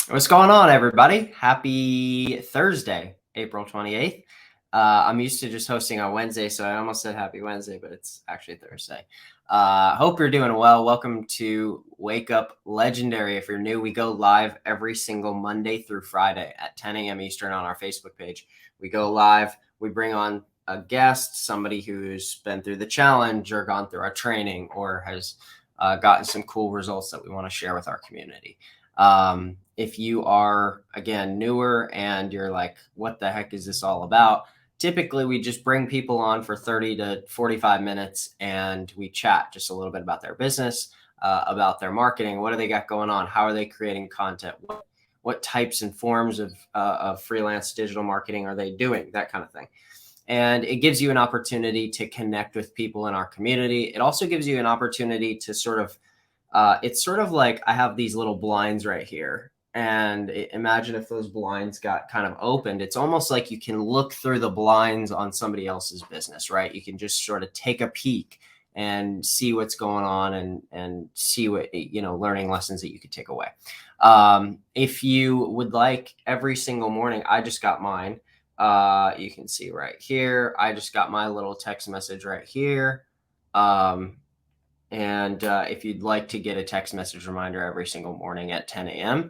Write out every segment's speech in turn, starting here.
What's going on, everybody? Happy Thursday, April 28th. I'm used to just hosting on Wednesday, so I almost said happy Wednesday, but it's actually Thursday. Hope you're doing well. Welcome to Wake Up Legendary. If you're new, we go live every single Monday through Friday at 10 a.m. Eastern on our Facebook page. We go live. We bring on a guest, somebody who's been through the challenge or gone through our training or has gotten some cool results that we want to share with our community. If you are, again, newer and you're like, what the heck is this all about? Typically, we just bring people on for 30 to 45 minutes and we chat just a little bit about their business, about their marketing. What do they got going on? How are they creating content? What types and forms of freelance digital marketing are they doing? That kind of thing. And it gives you an opportunity to connect with people in our community. It also gives you an opportunity to it's sort of like I have these little blinds right here. And imagine if those blinds got kind of opened. It's almost like you can look through the blinds on somebody else's business, right? You can just sort of take a peek and see what's going on and see what, learning lessons that you could take away. If you would like every single morning, I just got mine. You can see right here. I just got my little text message right here. And if you'd like to get a text message reminder every single morning at 10 a.m.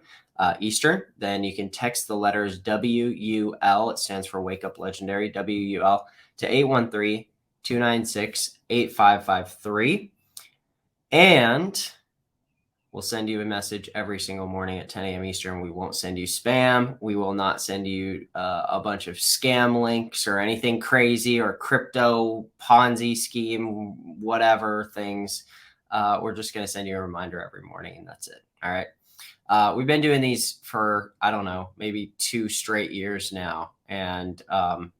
Eastern, then you can text the letters WUL. It stands for Wake Up Legendary, WUL, to 813-296-8553. And we'll send you a message every single morning at 10 a.m. Eastern. We won't send you spam. We will not send you a bunch of scam links or anything crazy or crypto Ponzi scheme, whatever things. We're just going to send you a reminder every morning, and that's it. All right. We've been doing these for, I don't know, maybe 2 straight years now, and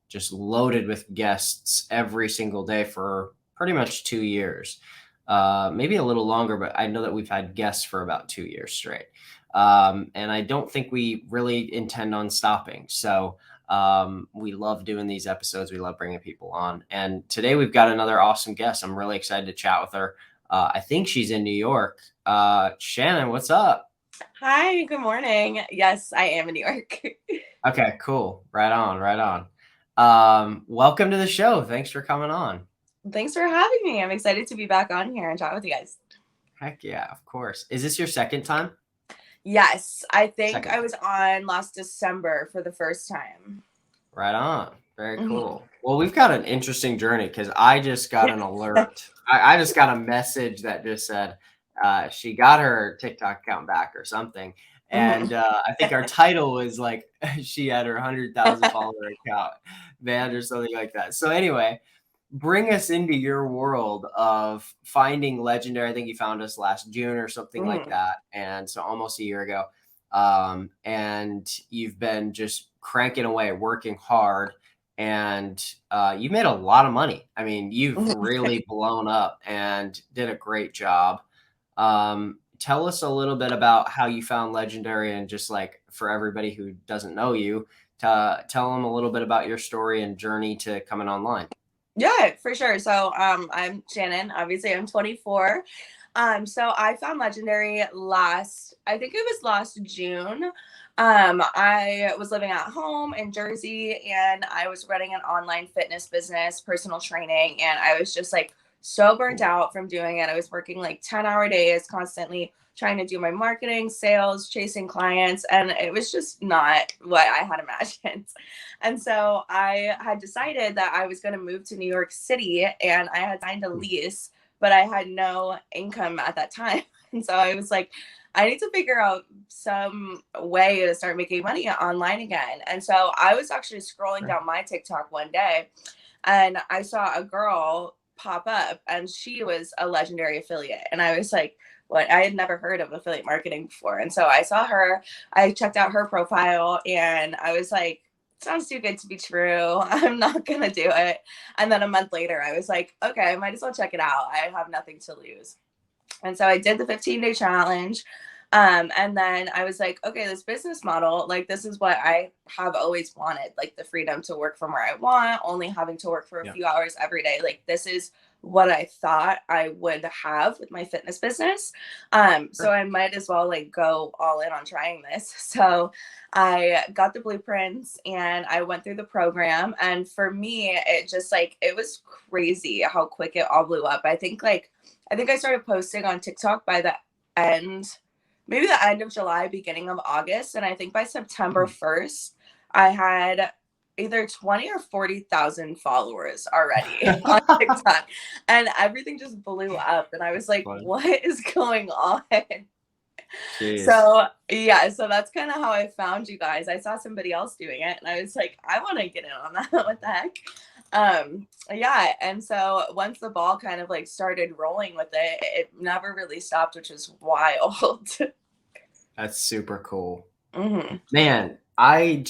just loaded with guests every single day for pretty much 2 years. Maybe a little longer, but I know that we've had guests for about 2 years straight. And I don't think we really intend on stopping. So we love doing these episodes. We love bringing people on. And today we've got another awesome guest. I'm really excited to chat with her. I think she's in New York. Shannon, what's up? Hi, good morning. Yes, I am in New York. Okay, cool. Right on, right on. Welcome to the show. Thanks for coming on. Thanks for having me. I'm excited to be back on here and chat with you guys. Heck yeah, of course. Is this your second time? Yes, I think Second I time. was on last December for the first time. Right on. Very Mhm. cool. Well, we've got an interesting journey because I just got an alert. I just got a message that just said she got her TikTok account back or something. Mhm. And I think our title was like she had her 100,000 follower account banned or something like that. So anyway, bring us into your world of finding legendary. I think you found us last June or something like Mhm. that. And so almost a year ago. And you've been just cranking away, working hard, and you made a lot of money. I mean, you've really blown up and did a great job. Tell us a little bit about how you found legendary, and just like for everybody who doesn't know you, to tell them a little bit about your story and journey to coming online. Yeah, for sure. So, I'm Shannon. Obviously, I'm 24. So I found Legendary I think it was last June. I was living at home in Jersey and I was running an online fitness business, personal training, and I was just like so burnt Cool. out from doing it. I was working like 10-hour days, constantly trying to do my marketing, sales, chasing clients, and it was just not what I had imagined. And so I had decided that I was going to move to New York City and I had signed a lease, but I had no income at that time. And so I was like, I need to figure out some way to start making money online again. And so I was actually scrolling Right. down my TikTok one day and I saw a girl pop up and she was a Legendary affiliate. And I was like, what? I had never heard of affiliate marketing before. And so I saw her, I checked out her profile and I was like, sounds too good to be true. I'm not going to do it. And then a month later, I was like, okay, I might as well check it out. I have nothing to lose. And so I did the 15-day challenge. And then I was like, okay, this business model, like, this is what I have always wanted, like the freedom to work from where I want, only having to work for a Yeah. few hours every day. Like, this is what I thought I would have with my fitness business. So I might as well like go all in on trying this. So I got the blueprints and I went through the program. And for me, it just like, it was crazy how quick it all blew up. I think I started posting on TikTok by the end, maybe the end of July, beginning of August. And I think by September 1st, I had either 20 or 40,000 followers already on TikTok. And everything just blew up. And I was like, Fun. what is going on? Jeez. So yeah, so that's kind of how I found you guys. I saw somebody else doing it and I was like, I want to get in on that. What the heck? Yeah, and so once the ball kind of like started rolling with it, it never really stopped, which is wild. That's super cool. Mm-hmm. Man, my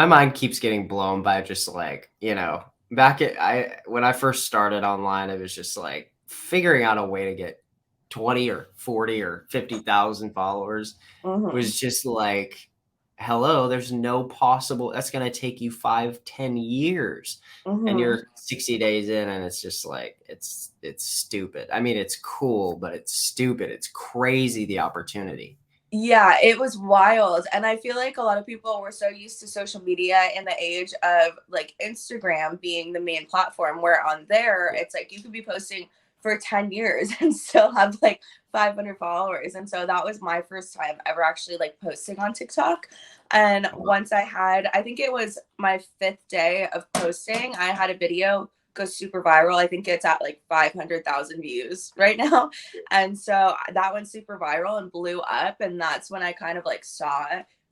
mind keeps getting blown by just like, when I first started online, it was just like figuring out a way to get 20 or 40 or 50,000 followers Mm-hmm. was just like, hello, there's no possible, that's going to take you 5-10 years. And Mm-hmm. you're 60 days in and it's just like, it's stupid. I mean, it's cool, but it's stupid. It's crazy, the opportunity. Yeah, it was wild. And I feel like a lot of people were so used to social media in the age of like Instagram being the main platform, where on there, it's like you could be posting for 10 years and still have like 500 followers. And so that was my first time ever actually like posting on TikTok. And once I think it was my 5th day of posting, I had a video go super viral. I think it's at like 500,000 views right now. And so that went super viral and blew up. And that's when I kind of like saw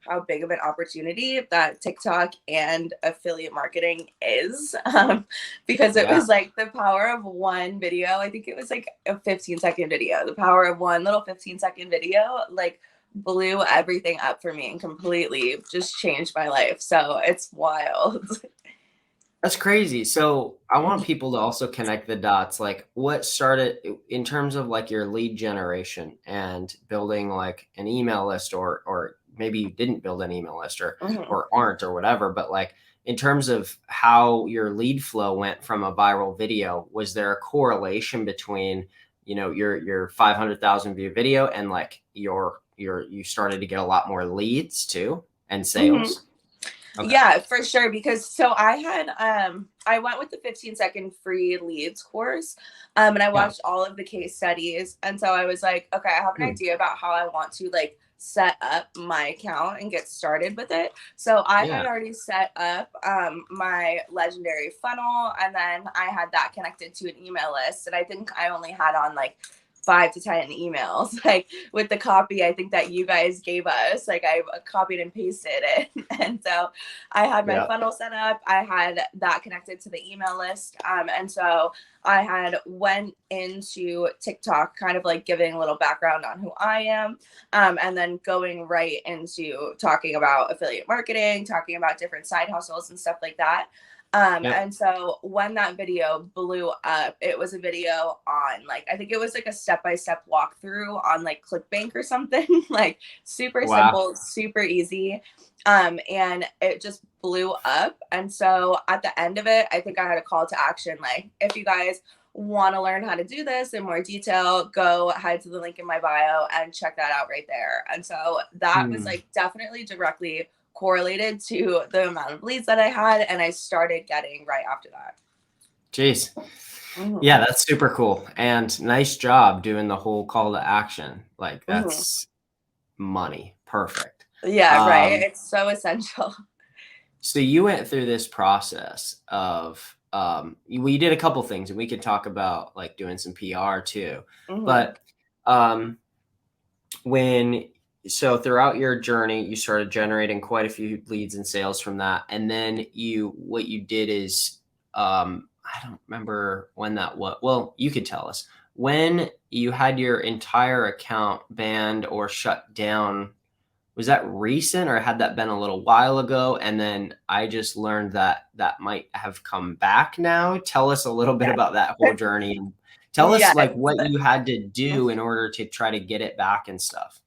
how big of an opportunity that TikTok and affiliate marketing is. Because it was like the power of one video. I think it was like a 15-second video. The power of one little 15-second video, like blew everything up for me and completely just changed my life. So it's wild. That's crazy. So I want people to also connect the dots. Like, what started in terms of like your lead generation and building like an email list, or maybe you didn't build an email list or aren't or whatever, but like in terms of how your lead flow went from a viral video, was there a correlation between, your 500,000 view video and like you started to get a lot more leads too and sales? Okay. Yeah, for sure. Because so I went with the 15-second free leads course. And I watched all of the case studies. And so I was like, okay, I have an idea about how I want to like set up my account and get started with it. So I had already set up my legendary funnel, and then I had that connected to an email list. And I think I only had on like 5 to 10 emails, like with the copy I think that you guys gave us. Like I copied and pasted it. And so I had my funnel set up. I had that connected to the email list. And so I had went into TikTok kind of like giving a little background on who I am, and then going right into talking about affiliate marketing, talking about different side hustles and stuff like that. And so when that video blew up, it was a video on like, I think it was like a step-by-step walkthrough on like ClickBank or something, like super simple, super easy. And it just blew up. And so at the end of it, I think I had a call to action. Like, if you guys want to learn how to do this in more detail, go ahead to the link in my bio and check that out right there. And so that was like definitely directly correlated to the amount of leads that I had, and I started getting right after that. Jeez. Yeah, that's super cool. And nice job doing the whole call to action. Like, that's money. Perfect. Yeah, right. It's so essential. So you went through this process of we did a couple things, and we could talk about like doing some PR too. But so throughout your journey, you started generating quite a few leads and sales from that. And then what you did is, I don't remember when that was. Well, you could tell us when you had your entire account banned or shut down. Was that recent, or had that been a little while ago? And then I just learned that might have come back now. Tell us a little bit about that whole journey, and tell us like what you had to do in order to try to get it back and stuff.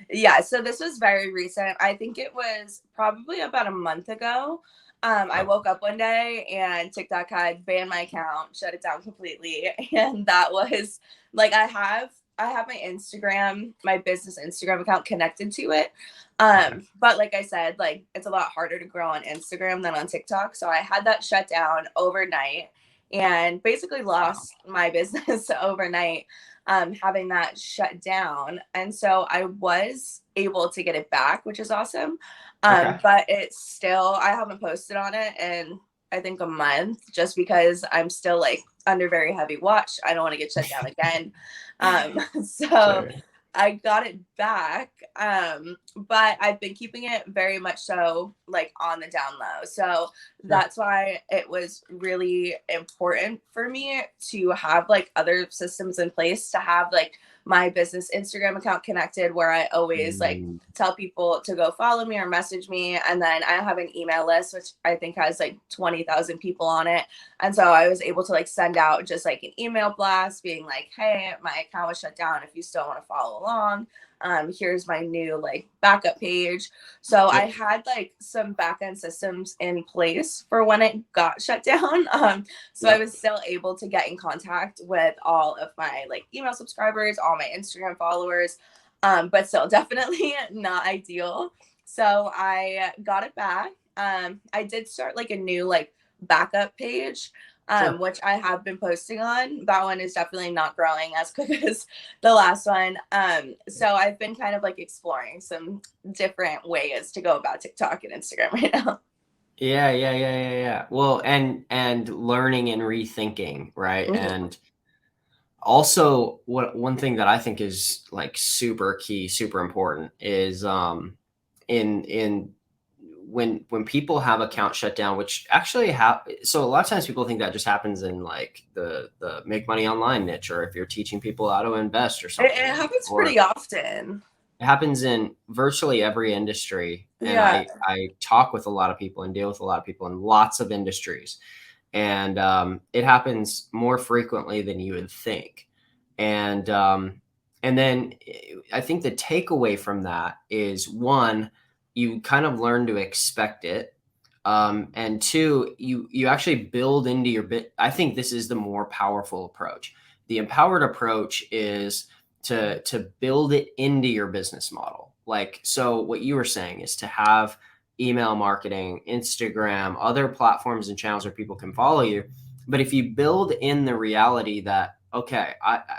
Yeah, so this was very recent. I think it was probably about a month ago. I woke up one day and TikTok had banned my account, shut it down completely. And that was like, I have my Instagram, my business Instagram account connected to it. But like I said, like it's a lot harder to grow on Instagram than on TikTok. So I had that shut down overnight and basically lost my business overnight, having that shut down. And so I was able to get it back, which is awesome. Okay. But it's still, I haven't posted on it in I think a month, just because I'm still like under very heavy watch. I don't want to get shut down again. So Sure. I got it back. But I've been keeping it very much so like on the down low. So Sure. that's why it was really important for me to have like other systems in place, to have like my business Instagram account connected, where I always like Mm, tell people to go follow me or message me. And then I have an email list, which I think has like 20,000 people on it. And so I was able to like send out just like an email blast being like, hey, my account was shut down. If you still want to follow along, here's my new like backup page. So I yep. had like some backend systems in place for when it got shut down. So I Yep. was still able to get in contact with all of my like email subscribers, all my Instagram followers, but still definitely not ideal. So I got it back. I did start like a new like backup page, Sure. which I have been posting on. That one is definitely not growing as quick as the last one. So I've been kind of like exploring some different ways to go about TikTok and Instagram right now. Yeah. Well, and learning and rethinking, right? Mhm. And also, what one thing that I think is like super key, super important is in when people have account shut down, which actually so a lot of times people think that just happens in like the make money online niche, or if you're teaching people how to invest or It something, happens or pretty often. it happens in virtually every industry. And Yeah. I talk with a lot of people and deal with a lot of people in lots of industries, and it happens more frequently than you would think. And and then I think the takeaway from that is, one, you kind of learn to expect it, and two, you actually build into your bit. I think this is the more powerful approach. The empowered approach is to build it into your business model. Like, so what you were saying is to have email marketing, Instagram, other platforms and channels where people can follow you. But if you build in the reality that, okay,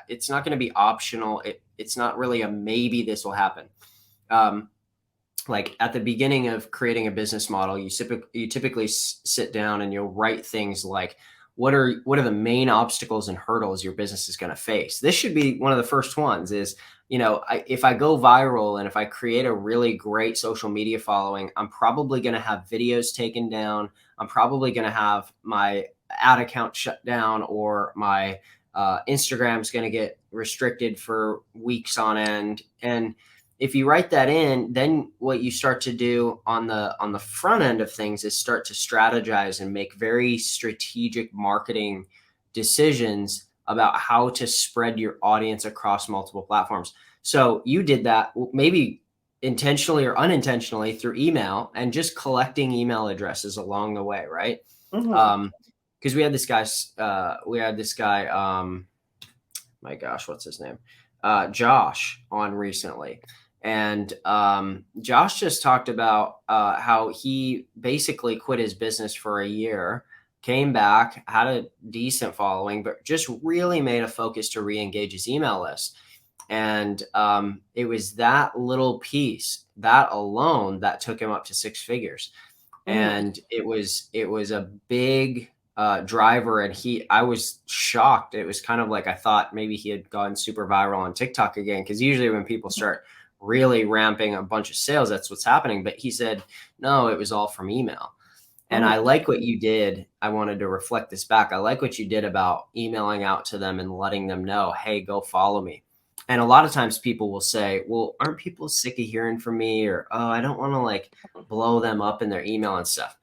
it's not going to be optional. It's not really a maybe this will happen. Um, like at the beginning of creating a business model, you typically sit down and you'll write things like, what are the main obstacles and hurdles your business is going to face? This should be one of the first ones. Is, if I go viral and if I create a really great social media following, I'm probably going to have videos taken down. I'm probably going to have my ad account shut down, or my Instagram's going to get restricted for weeks on end. And if you write that in, then what you start to do on the front end of things is start to strategize and make very strategic marketing decisions about how to spread your audience across multiple platforms. So you did that maybe intentionally or unintentionally through email, and just collecting email addresses along the way, right? Hmm. Because we had this guy, my gosh, what's his name? Josh on recently. And Josh just talked about how he basically quit his business for a year, came back, had a decent following, but just really made a focus to re-engage his email list. And it was that little piece, that alone, that took him up to six figures. Hmm. And it was a big driver. And I was shocked. It was kind of like I thought maybe he had gone super viral on TikTok again, because usually when people start really ramping a bunch of sales, that's what's happening. But he said no, it was all from email. And I Hmm. like what you did. I wanted to reflect this back. I like what you did about emailing out to them and letting them know, hey, go follow me. And a lot of times people will say, well, aren't people sick of hearing from me? Or, oh, I don't want to like blow them up in their email and stuff.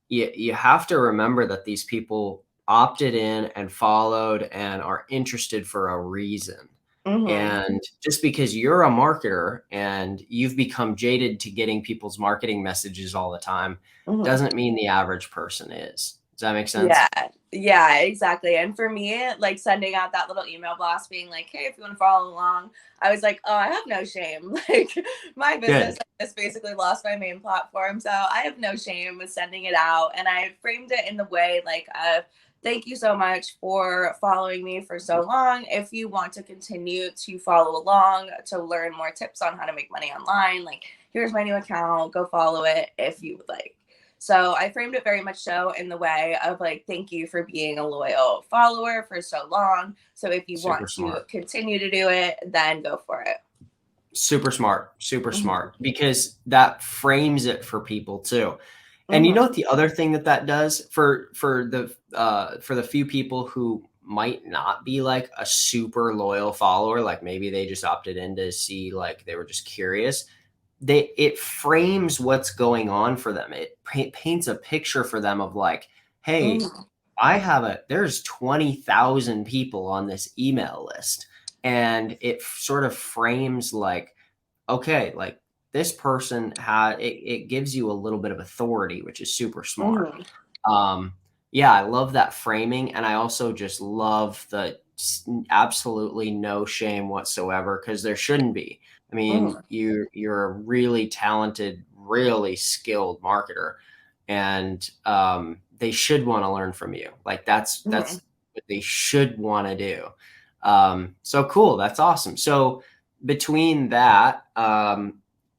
You have to remember that these people opted in and followed and are interested for a reason. Mm-hmm. And just because you're a marketer and you've become jaded to getting people's marketing messages all the time Mm-hmm. doesn't mean the average person is. Does that make Yeah, sense? yeah, exactly. And for me, like sending out that little email blast being like, hey, if you want to follow along, I was like, oh, I have no shame. Like my business Good. has basically lost my main platform. So I have no shame with sending it out. And I framed it in the way like thank you so much for following me for so long. If you want to continue to follow along to learn more tips on how to make money online, like here's my new account, go follow it if you would like. So I framed it very much so in the way of like, thank you for being a loyal follower for so long. So if you Super want to smart. continue to do it, then go for it. Super smart. Super Mm-hmm. smart because that frames it for people too. And you know Mm-hmm. what the other thing that does for the few people who might not be like a super loyal follower, like maybe they just opted in to see, like they were just curious, it frames what's going on for them. It paints a picture for them of like, hey, Mm-hmm. there's 20,000 people on this email list, and it sort of frames like, okay, like this person it gives you a little bit of authority, which is super smart. Mm-hmm. um yeah, I love that framing, and I also just love the absolutely no shame whatsoever, because there shouldn't be. I mean, Mm-hmm. you're a really talented, really skilled marketer, and they should want to learn from you. Like Mm-hmm. that's what they should want to do. So cool, that's awesome. So between that,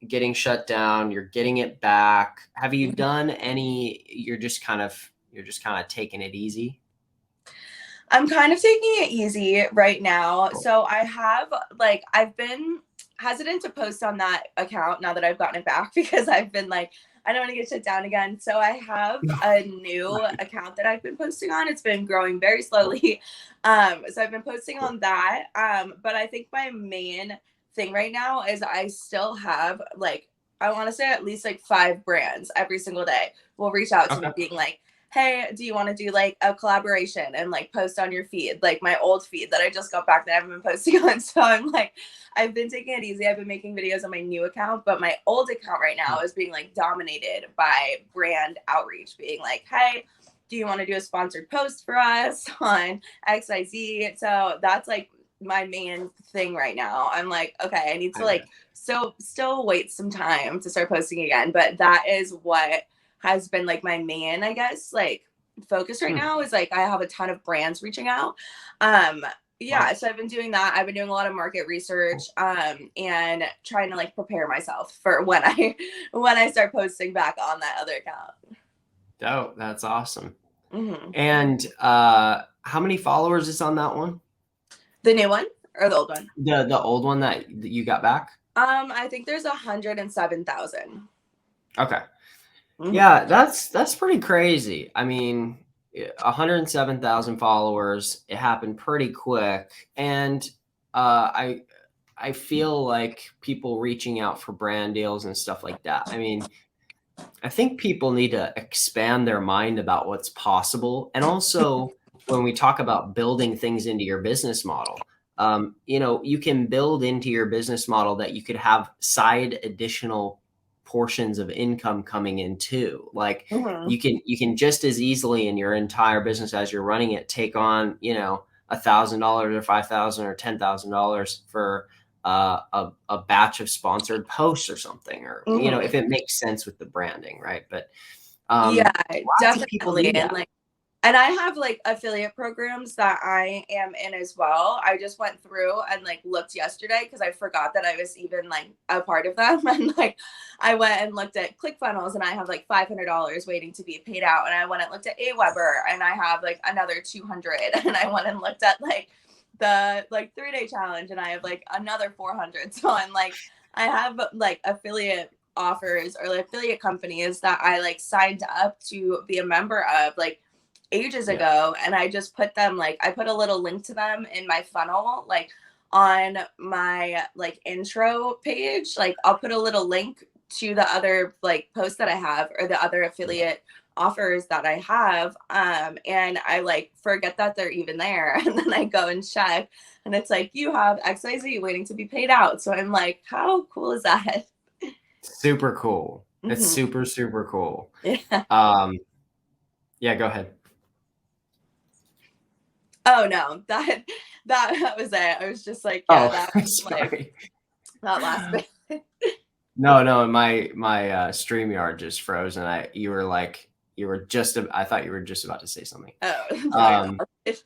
getting shut down, you're getting it back. Have you Mm-hmm. done any? You're just kind of taking it easy. I'm kind of taking it easy right now. Cool. So I have like I've been hesitant to post on that account now that I've gotten it back because I've been like I don't want to get shut down again. So I have a new Right. account that I've been posting on. It's been growing very Cool. slowly. So I've been posting Cool. on that. But I think my main thing right now is I still have like I want to say at least like 5 brands every single day will reach out to Okay. me being like, hey, do you want to do like a collaboration and like post on your feed, like my old feed that I just got back that I haven't been posting on. So I'm like, I've been taking it easy. I've been making videos on my new account, but my old account right now is being like dominated by brand outreach, being like, hey, do you want to do a sponsored post for us on XYZ? So that's like my main thing right now. I'm like, okay, I need to I got like still wait some time to start posting again, but that is what has been like my main, I guess, like focus right you. now is like I have a ton of brands reaching out. Yeah, Wow. so I've been doing that. I've been doing a lot of market research and trying to like prepare myself for when I when I start posting back on that other account. Oh, that's awesome. Mm-hmm. And how many followers is on that one? The new one or the old one? The old one that you got back? I think there's 107,000. Okay. Mm-hmm. Yeah, that's pretty crazy. I mean, 107,000 followers. It happened pretty quick, and I feel like people reaching out for brand deals and stuff like that. I mean, I think people need to expand their mind about what's possible. And also, when we talk about building things into your business model, you can build into your business model that you could have side additional portions of income coming in too. Like Mm-hmm. you can just as easily in your entire business as you're running it take on, $1,000 or 5,000 or $10,000 for a batch of sponsored posts or something, or Mm-hmm. if it makes sense with the branding, right? But Yeah, lots of people definitely. do And that. like and I have like affiliate programs that I am in as well. I just went through and like looked yesterday because I forgot that I was even like a part of them. And like I went and looked at ClickFunnels and I have like $500 waiting to be paid out. And I went and looked at Aweber and I have like another 200. And I went and looked at like the like 3-day challenge and I have like another 400. So I'm like, I have like affiliate offers or like affiliate companies that I like signed up to be a member of like ages Yeah. ago, and I just put them like I put a little link to them in my funnel like on my like intro page. Like I'll put a little link to the other like post that I have or the other affiliate offers that I have. And I like forget that they're even there. And then I go and check and it's like, you have XYZ waiting to be paid out. So I'm like, how cool is that? Super cool. It's Mhm. super, super cool. Yeah. Yeah, go ahead. Oh no, that was it. I was just like, yeah, Oh, that like sorry. that last bit. No, my StreamYard just froze, and I thought you were just about to say something. Oh, sorry about Um, it.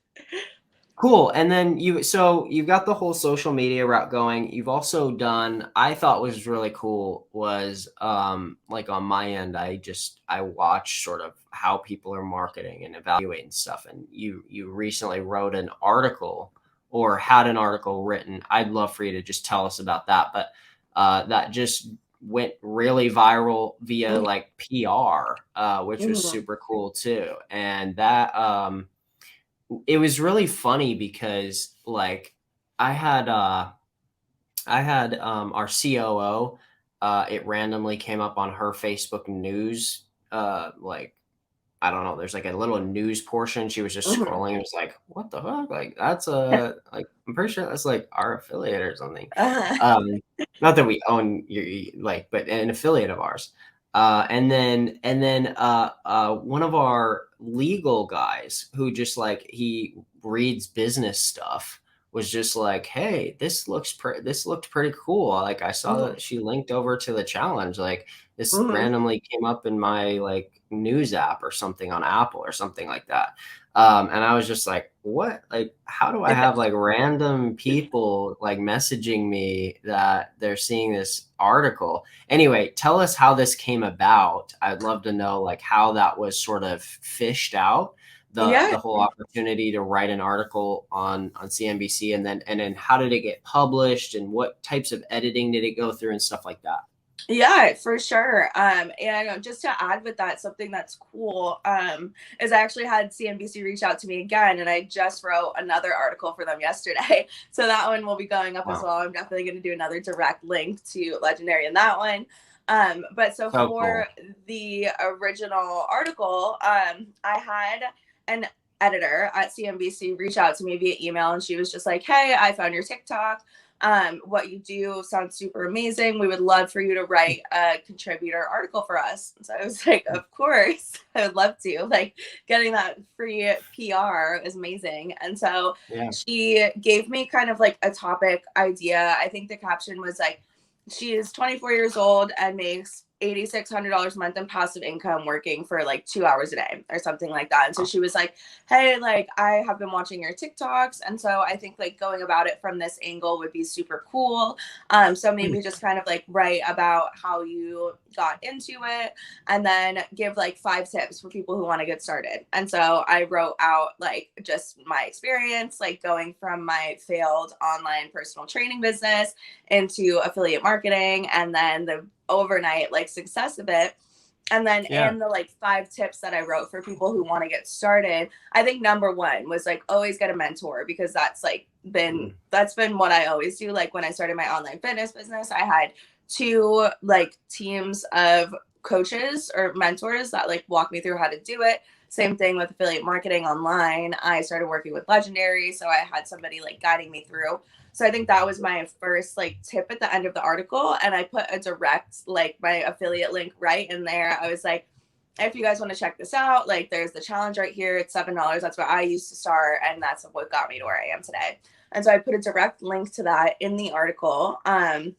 Cool. And then you've got the whole social media route going. You've also done, I thought was really cool was like on my end, I watch sort of how people are marketing and evaluating stuff. And you recently wrote an article or had an article written. I'd love for you to just tell us about that. But that just went really viral via like PR, which was Mhm. super cool too. And that it was really funny because like I had uh I had our COO it randomly came up on her Facebook news like I don't know, there's like a little news portion. She was just Mhm. scrolling. It was like, what the fuck? Like that's a like I'm pretty sure that's like our affiliate or something. Uh-huh. Um Not that we own like, but an affiliate of ours. And then one of our legal guys who just like he reads business stuff was just like, hey, this looked pretty cool. Like I saw Mhm. that she linked over to the challenge. Like this Mhm. randomly came up in my like news app or something on Apple or something like that. And I was just like, what? Like, how do I have like random people like messaging me that they're seeing this article? Anyway, tell us how this came about. I'd love to know like how that was sort of fished out, Yeah. the whole opportunity to write an article on CNBC, and then how did it get published and what types of editing did it go through and stuff like that. Yeah, for sure. And just to add with that, something that's cool is I actually had CNBC reach out to me again, and I just wrote another article for them yesterday. So that one will be going up as Wow. well. I'm definitely going to do another direct link to Legendary in that one. But so So for cool. the original article, I had an editor at CNBC reach out to me via email, and she was just like, "Hey, I found your TikTok. What you do sounds super amazing. We would love for you to write a contributor article for us." And so I was like, of course, I would love to. Like getting that free PR is amazing. And so Yeah. she gave me kind of like a topic idea. I think the caption was like, she is 24 years old and makes $8,600 a month in passive income working for like 2 hours a day or something like that. And so she was like, hey, like I have been watching your TikToks. And so I think like going about it from this angle would be super cool. So maybe just kind of like write about how you got into it and then give like 5 tips for people who want to get started. And so I wrote out like just my experience, like going from my failed online personal training business into affiliate marketing and then the overnight like success of it. And then Yeah. in the like 5 tips that I wrote for people who want to get started, I think number one was like always get a mentor, because Mm. that's been what I always do. Like when I started my online fitness business, I had two like teams of coaches or mentors that like walk me through how to do it. Same thing with affiliate marketing online. I started working with Legendary, so I had somebody like guiding me through. So I think that was my first like tip at the end of the article. And I put a direct, like my affiliate link right in there. I was like, if you guys want to check this out, like there's the challenge right here. It's $7. That's what I used to start. And that's what got me to where I am today. And so I put a direct link to that in the article. And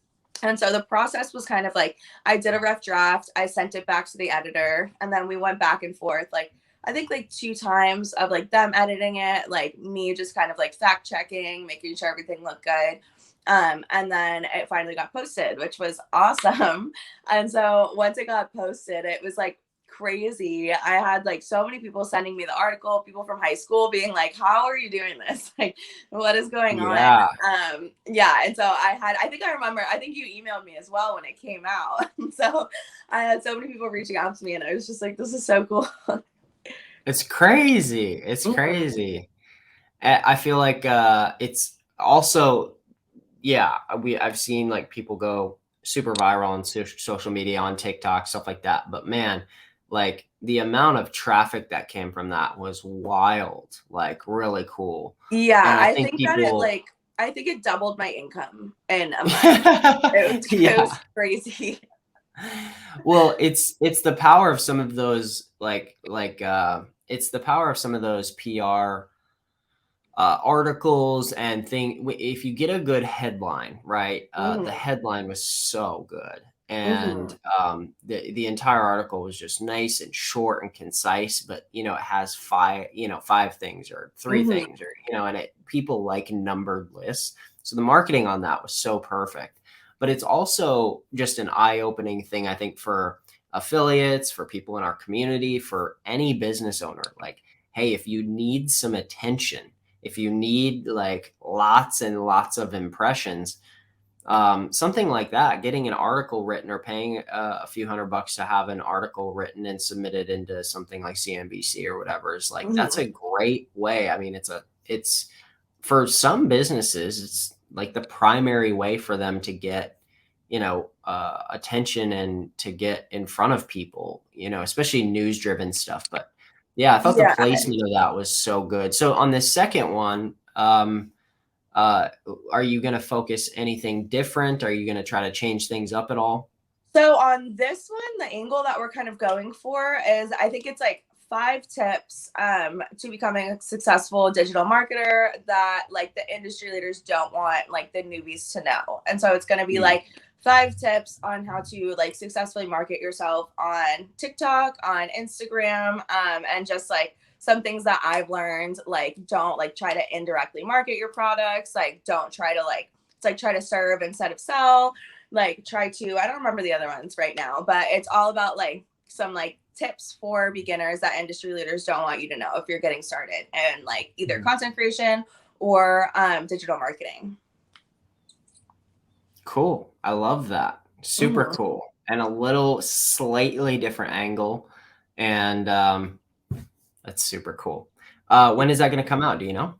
so the process was kind of like I did a rough draft, I sent it back to the editor, and then we went back and forth like I think like 2 times of like them editing it, like me just kind of like fact checking, making sure everything looked good. And then it finally got posted, which was awesome. And so once it got posted, it was like crazy. I had like so many people sending me the article, people from high school being like, how are you doing this? Like, what is going on? Yeah. Yeah. And so I think I remember, I think you emailed me as well when it came out. So I had so many people reaching out to me and I was just like, this is so cool. It's crazy. It's crazy. I feel like it's also yeah, I've seen like people go super viral on social media on TikTok stuff like that. But man, like the amount of traffic that came from that was wild, like really cool. Yeah, And I I think think that people, I think it doubled my income in a month. It yeah. was crazy. Well, it's the power of some of those it's the power of some of those PR articles and if you get a good headline, right? The Mhm. headline was so good, and Mhm. the entire article was just nice and short and concise. But it has five things or three Mhm. things, or and people like numbered lists. So the marketing on that was so perfect. But it's also just an eye-opening thing, I think, for affiliates, for people in our community, for any business owner. Like, hey, if you need some attention, if you need like lots and lots of impressions, something like that, getting an article written or paying a few $100 to have an article written and submitted into something like CNBC or whatever is like, that's Mhm. a great way. I mean, it's for some businesses, it's like the primary way for them to get, attention and to get in front of people, especially news driven stuff. But yeah, I thought the Yeah. placement of that was so good. So on this second one, uh, are you going to focus anything different? Are you going to try to change things up at all? So on this one, the angle that we're kind of going for is I think it's like 5 tips to becoming a successful digital marketer that like the industry leaders don't want like the newbies to know. And so it's going to be Mm, like 5 tips on how to like successfully market yourself on TikTok, on Instagram, and just like some things that I've learned, like don't like try to indirectly market your products, like don't try to like it's like try to serve instead of sell, like try to, I don't remember the other ones right now, but it's all about like some like tips for beginners that industry leaders don't want you to know if you're getting started and like either mm. content creation or digital marketing. Cool. I love that. Super Mm-hmm. cool. And a little slightly different angle. And that's super cool. When is that going to come out? Do you know?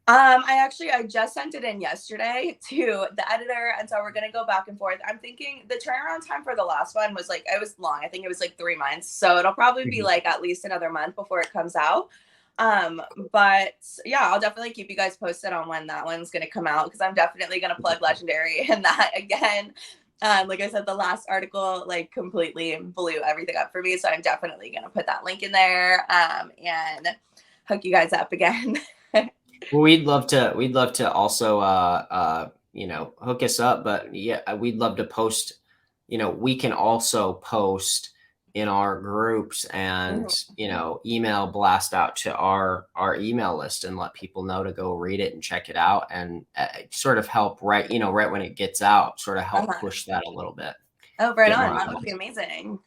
I just sent it in yesterday to the editor, and so we're gonna go back and forth. I'm thinking the turnaround time for the last one was like it was long. I think it was like 3 months, so it'll probably be Mhm. like at least another month before it comes out. But yeah, I'll definitely keep you guys posted on when that one's gonna come out because I'm definitely gonna plug Legendary in that again. Like I said, the last article like completely blew everything up for me, so I'm definitely gonna put that link in there and hook you guys up again. Well, we'd love to also hook us up, but yeah, we'd love to post, we can also post in our groups and, Mhm. email blast out to our email list and let people know to go read it and check it out and sort of help right when it gets out, sort of help Uh-huh. push that a little bit, Oh, right get more on. That would be eyeballs. amazing.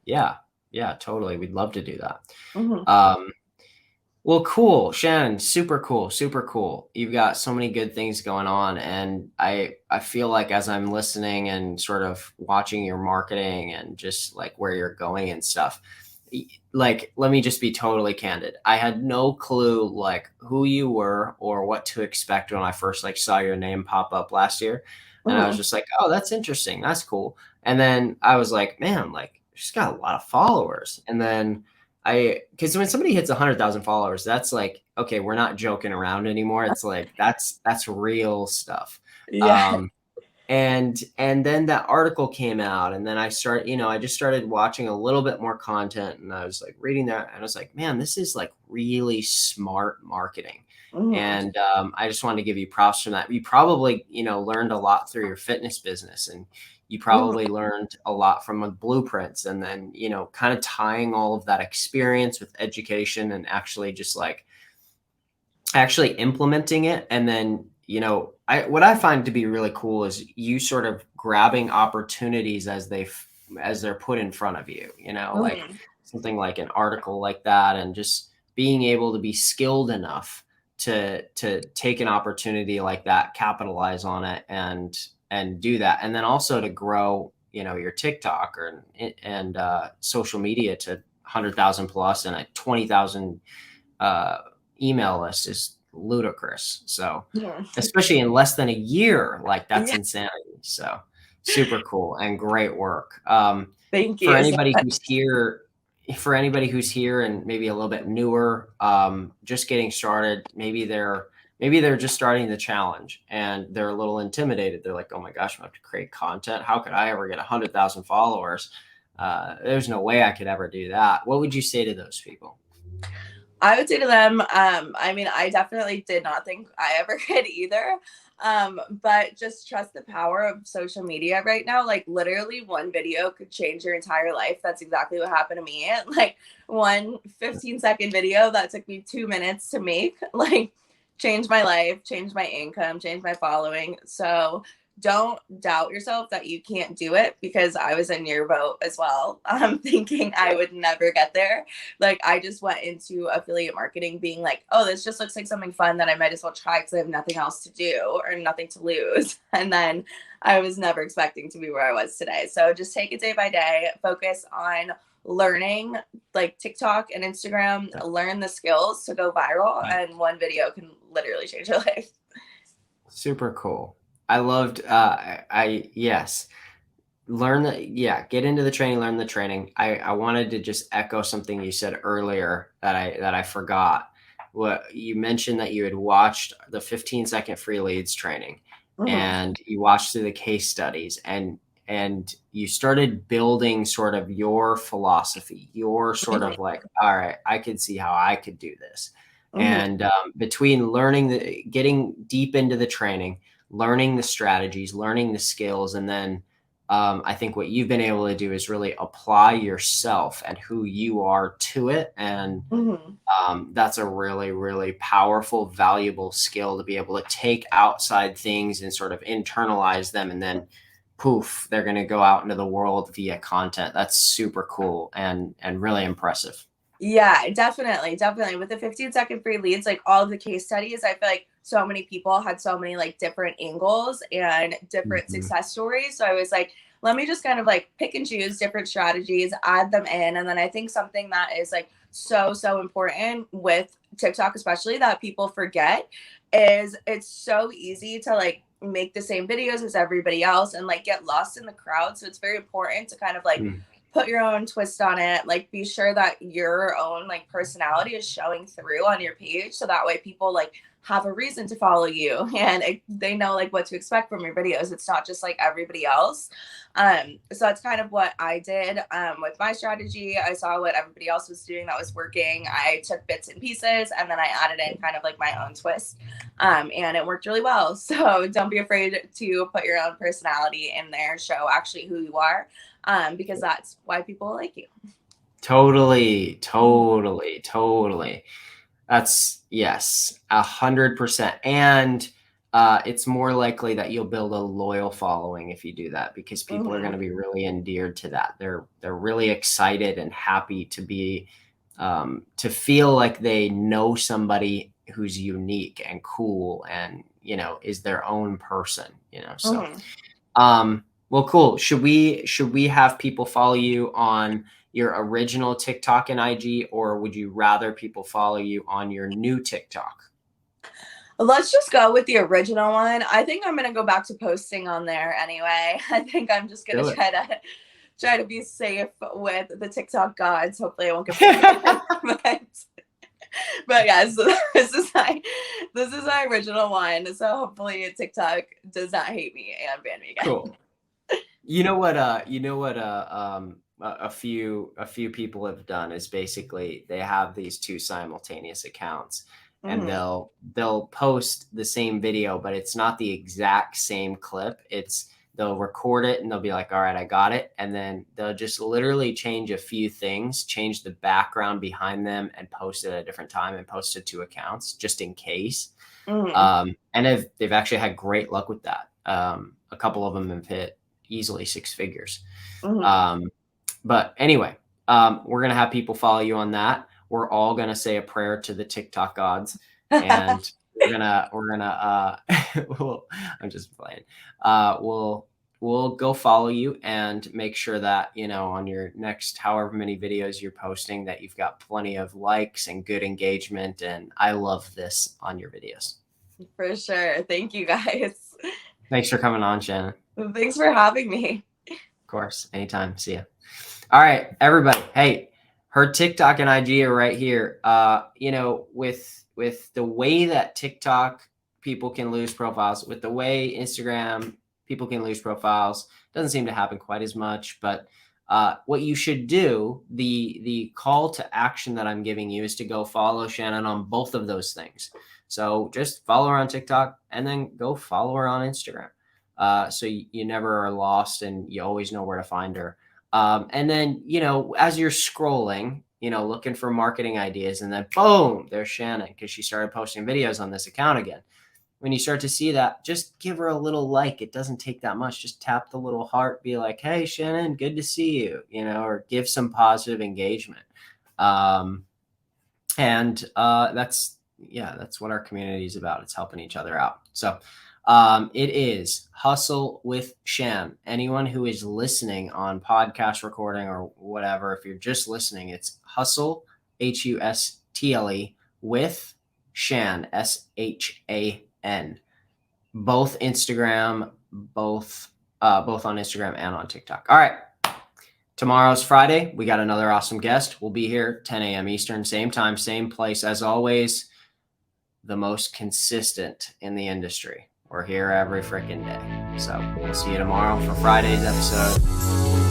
Yeah. Yeah, totally. We'd love to do that. Mhm. Um, well, cool, Shannon. Super cool, super cool. You've got so many good things going on, and I feel like as I'm listening and sort of watching your marketing and just like where you're going and stuff, like let me just be totally candid. I had no clue like who you were or what to expect when I first like saw your name pop up last year, and I was Mhm. just like, oh, that's interesting, that's cool. And then I was like, man, like she's got a lot of followers, and then because when somebody hits 100,000 followers, that's like, okay, we're not joking around anymore. It's like that's real stuff. Yeah. Um, and then that article came out, and then I just started watching a little bit more content, and I was like reading that, and I was like, man, this is like really smart marketing. Mhm. And I just wanted to give you props for that. You probably learned a lot through your fitness business, and you Mhm. probably learned a lot from the blueprints, and then kind of tying all of that experience with education and actually just like actually implementing it. And then what I find to be really cool is you sort of grabbing opportunities as they're put in front of you, like Mhm. something like an article like that, and just being able to be skilled enough to take an opportunity like that, capitalize on it, and do that, and then also to grow your TikTok and social media to 100,000 plus and a 20,000 uh, email list is ludicrous. So, Mhm. especially in less than a year, like that's Yeah. insanity. So, super cool and great work. Thank For you so anybody much. who's here, for anybody who's here and maybe a little bit newer, just getting started, maybe they're just starting the challenge and they're a little intimidated. They're like, oh my gosh, I have to create content. How could I ever get 100,000 followers? There's no way I could ever do that. What would you say to those people? I would say to them, I mean, I definitely did not think I ever could either. But just trust the power of social media right now. Like literally one video could change your entire life. That's exactly what happened to me. Like one 15-second video that took me 2 minutes to make, like changed my life, changed my income, changed my following. So don't doubt yourself that you can't do it, because I was in your boat as well. Thinking I would never get there. Like I just went into affiliate marketing being like, oh, this just looks like something fun that I might as well try because I have nothing else to do or nothing to lose. And then I was never expecting to be where I was today. So just take it day by day, focus on learning like TikTok and Instagram, learn the skills to go viral, and one video can literally change your life. Super cool. I loved, yes, get into the training, learn the training. I wanted to just echo something you said earlier that I forgot. What you mentioned, that you had watched the 15-second free leads training, and you watched through the case studies, and you started building sort of your philosophy, your sort of like, all right, I could see how I could do this. And between getting deep into the training, learning the strategies, learning the skills, and then I think what you've been able to do is really apply yourself and who you are to it. And that's a really, really powerful, valuable skill to be able to take outside things and sort of internalize them. And then poof, they're going to go out into the world via content. That's super cool and really impressive. Yeah, definitely. Definitely. With the 15-second free leads, like all of the case studies, I feel like so many people had so many like different angles and different success stories. So I was like, let me just kind of like pick and choose different strategies, add them in. And then I think something that is like so important with TikTok, especially, that people forget is it's so easy to like make the same videos as everybody else and like get lost in the crowd. So it's very important to kind of like put your own twist on it, like be sure that your own like personality is showing through on your page, so that way people like have a reason to follow you and they know like what to expect from your videos. It's not just like everybody else. So that's kind of what I did with my strategy. I saw what everybody else was doing that was working. I took bits and pieces and then I added in kind of like my own twist, and it worked really well. So don't be afraid to put your own personality in there, show actually who you are, because that's why people like you. Totally. That's yes, 100%. And it's more likely that you'll build a loyal following if you do that, because people are going to be really endeared to that. They're really excited and happy to be to feel like they know somebody who's unique and cool and is their own person. So well, cool. Should we have people follow you on your original TikTok and IG, or would you rather people follow you on your new TikTok? Let's just go with the original one. I think I'm gonna go back to posting on there anyway. I think I'm just gonna try to be safe with the TikTok gods. Hopefully I won't get banned. But yeah, so this is my original one. So hopefully TikTok does not hate me and ban me again. Cool. A few people have done is basically they have these two simultaneous accounts, and they'll post the same video, but it's not the exact same clip. They'll record it and they'll be like, all right, I got it. And then they'll just literally change a few things, change the background behind them and post it at a different time and post it to accounts just in case. And they've actually had great luck with that. A couple of them have hit easily 6 figures. But anyway, we're going to have people follow you on that. We're all going to say a prayer to the TikTok gods, and we're gonna I'm just playing. We'll go follow you and make sure that, on your next however many videos you're posting, that you've got plenty of likes and good engagement. And I love this on your videos. For sure. Thank you guys. Thanks for coming on, Shannon. Thanks for having me. Of course. Anytime. See ya. All right, everybody. Hey, Her TikTok and IG are right here. You know, with the way that TikTok people can lose profiles, with the way Instagram people can lose profiles, doesn't seem to happen quite as much. But what you should do, the call to action that I'm giving you, is to go follow Shannon on both of those things. So just follow her on TikTok and then go follow her on Instagram. So you never are lost and you always know where to find her. And then, you know, as you're scrolling, you know, looking for marketing ideas, and then boom, there's Shannon, because she started posting videos on this account again. When you start to see that, just give her a little like. It doesn't take that much. Just tap the little heart, be like, hey, Shannon, good to see you, you know, or give some positive engagement. And that's what our community is about. It's helping each other out. So it is Hustle with Shan. Anyone who is listening on podcast recording or whatever, if you're just listening, it's Hustle, HUSTLE, with Shan, SHAN. Both Instagram, both on Instagram and on TikTok. All right. Tomorrow's Friday. We got another awesome guest. We'll be here 10 a.m. Eastern, same time, same place. As always, the most consistent in the industry. We're here every freaking day. So we'll see you tomorrow for Friday's episode.